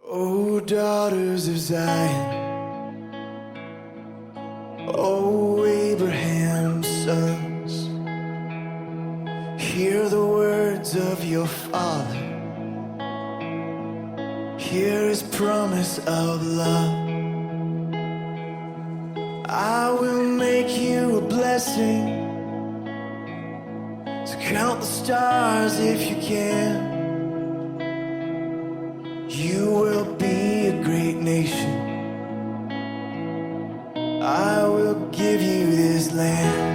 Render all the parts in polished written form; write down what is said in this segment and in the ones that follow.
O daughters of Zion, O Abraham's sons, hear the words of your father, hear his promise of love. I will make you a blessing, so count the stars if you can. You will be a great nation. I will give you this land.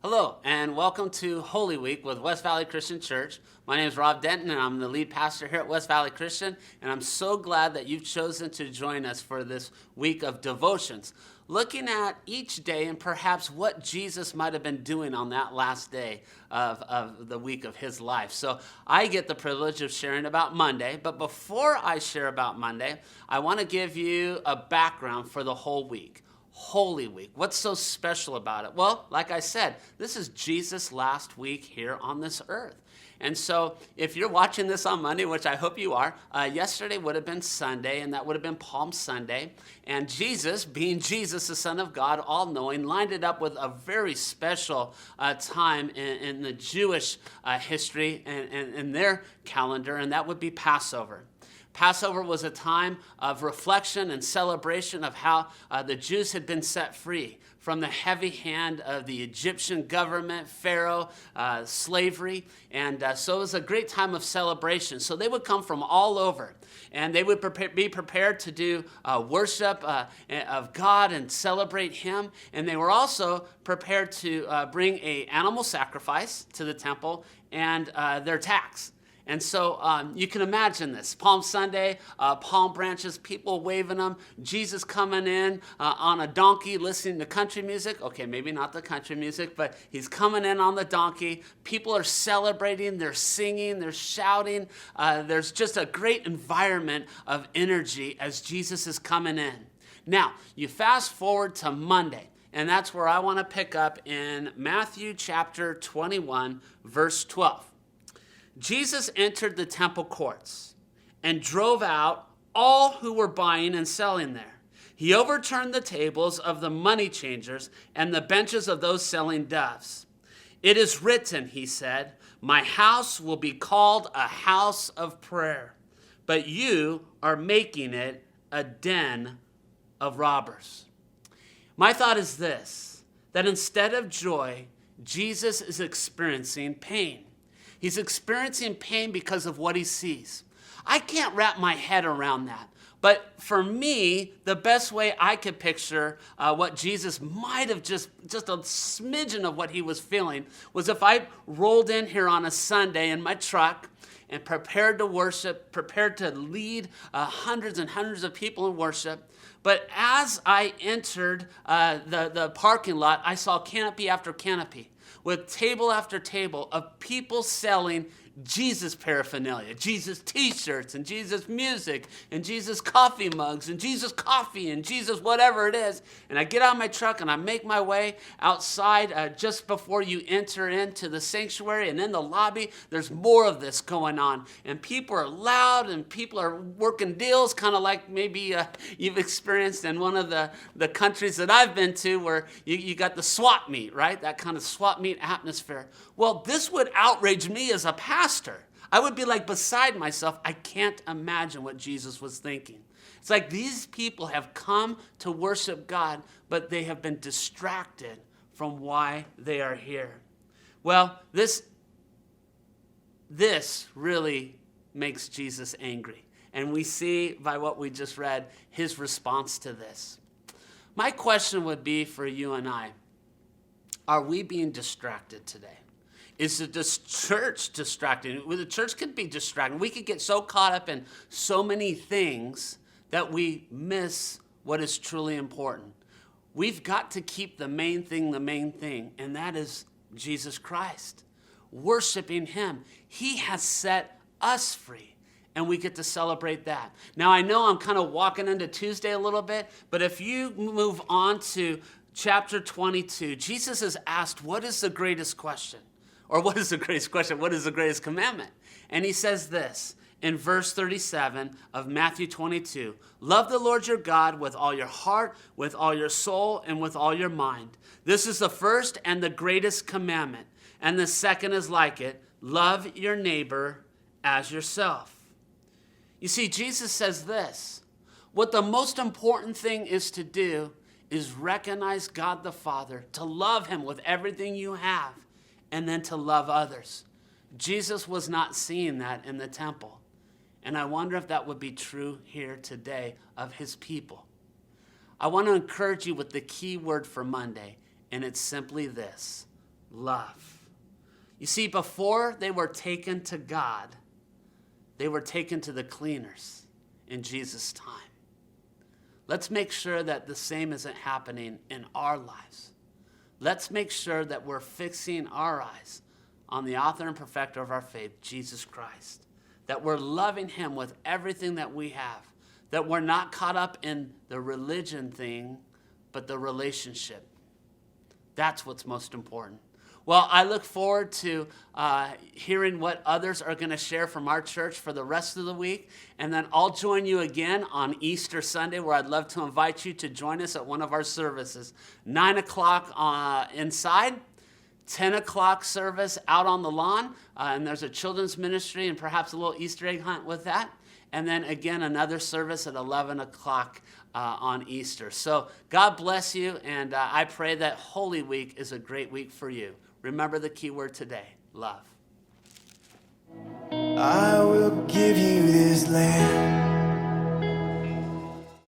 Hello, and welcome to Holy Week with West Valley Christian Church. My name is Rob Denton, and I'm the lead pastor here at West Valley Christian, and I'm so glad that you've chosen to join us for this week of devotions, looking at each day and perhaps what Jesus might have been doing on that last day of the week of his life. So I get the privilege of sharing about Monday, but before I share about Monday, I want to give you a background for the whole week. Holy Week. What's so special about it? Well, like I said, this is Jesus' last week here on this earth. And so if you're watching this on Monday, which I hope you are, yesterday would have been Sunday, and that would have been Palm Sunday. And Jesus, being Jesus, the Son of God, all-knowing, lined it up with a very special time in the Jewish history and in their calendar, and that would be Passover. Passover was a time of reflection and celebration of how the Jews had been set free from the heavy hand of the Egyptian government, Pharaoh, slavery. And so it was a great time of celebration. So they would come from all over, and they would be prepared to do worship of God and celebrate him. And they were also prepared to bring an animal sacrifice to the temple and their tax. And so you can imagine this. Palm Sunday, palm branches, people waving them, Jesus coming in on a donkey listening to country music. Okay, maybe not the country music, but he's coming in on the donkey. People are celebrating, they're singing, they're shouting. There's just a great environment of energy as Jesus is coming in. Now, you fast forward to Monday, and that's where I want to pick up in Matthew chapter 21, verse 12. Jesus entered the temple courts and drove out all who were buying and selling there. He overturned the tables of the money changers and the benches of those selling doves. "It is written," he said, "my house will be called a house of prayer, but you are making it a den of robbers." My thought is this, that instead of joy, Jesus is experiencing pain. He's experiencing pain because of what he sees. I can't wrap my head around that. But for me, the best way I could picture what Jesus might have just a smidgen of what he was feeling was if I rolled in here on a Sunday in my truck and prepared to worship, prepared to lead hundreds and hundreds of people in worship. But as I entered the parking lot, I saw canopy after canopy, with table after table of people selling Jesus paraphernalia, Jesus t-shirts and Jesus music and Jesus coffee mugs and Jesus coffee and Jesus whatever it is. And I get out of my truck and I make my way outside just before you enter into the sanctuary, and in the lobby there's more of this going on. And people are loud and people are working deals, kind of like maybe you've experienced in one of the countries that I've been to where you got the swap meet, right? That kind of swap meet atmosphere. Well, this would outrage me as a pastor. I would be like beside myself. I can't imagine what Jesus was thinking. It's like these people have come to worship God, but they have been distracted from why they are here. Well, this really makes Jesus angry. And we see by what we just read, his response to this. My question would be for you and I, are we being distracted today? Is the church distracting? Well, the church could be distracting. We could get so caught up in so many things that we miss what is truly important. We've got to keep the main thing, and that is Jesus Christ. Worshiping him. He has set us free, and we get to celebrate that. Now, I know I'm kind of walking into Tuesday a little bit, but if you move on to chapter 22, Jesus is asked, what is the greatest question? Or what is the greatest question? What is the greatest commandment? And he says this, in verse 37 of Matthew 22. Love the Lord your God with all your heart, with all your soul, and with all your mind. This is the first and the greatest commandment. And the second is like it. Love your neighbor as yourself. You see, Jesus says this. What the most important thing is to do is recognize God the Father, to love him with everything you have, and then to love others. Jesus was not seeing that in the temple. And I wonder if that would be true here today of his people. I want to encourage you with the key word for Monday, and it's simply this: love. You see, before they were taken to God, they were taken to the cleaners in Jesus' time. Let's make sure that the same isn't happening in our lives. Let's make sure that we're fixing our eyes on the author and perfecter of our faith, Jesus Christ. That we're loving him with everything that we have. That we're not caught up in the religion thing, but the relationship. That's what's most important. Well, I look forward to hearing what others are going to share from our church for the rest of the week. And then I'll join you again on Easter Sunday, where I'd love to invite you to join us at one of our services. 9 o'clock inside, 10 o'clock service out on the lawn. And there's a children's ministry and perhaps a little Easter egg hunt with that. And then again, another service at 11 o'clock on Easter. So God bless you, and I pray that Holy Week is a great week for you. Remember the key word today: love. I will give you this land.